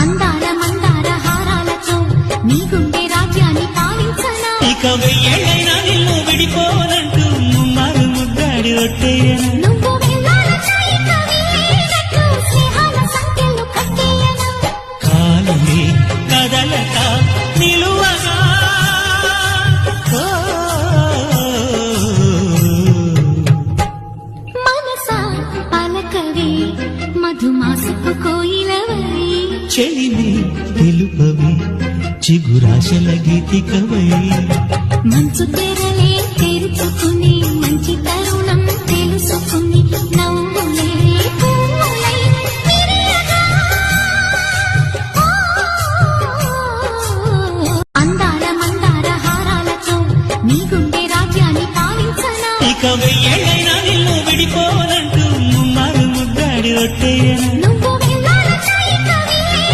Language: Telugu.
అందాల మందార హారాలతో నీ గుండె రాజ్యాన్ని పాలించనా ఇక వెయ్యేళ్ళైనా నిన్ను విడిపోనంటూ ముమ్మారు ముద్దాడి ఒట్టేయను నువ్వు వెళ్ళాల చాయి కవిలేనట్టు స్నేహాల సంఖ్యలు కట్టేయనా కాలమే కదలక నిలువగా మనసా పలకవే మధుమాసపు కోయిలవై చెలిమి తెలుపవి చిగురాశల గీతికవై మంచు తెరలే తెరుచుకుని మంచి తరుణం తెలుసుకుని నవ్వులే పువ్వులై విరియగా. అందాల మందార హారాలతో నీ గుండె రాజ్యాన్ని పాలించనా ఇక వెయ్యేళ్ళైనా నిన్ను విడిపోనంటూ ముమ్మారు ముద్దాడి ఒట్టేయను నువ్వు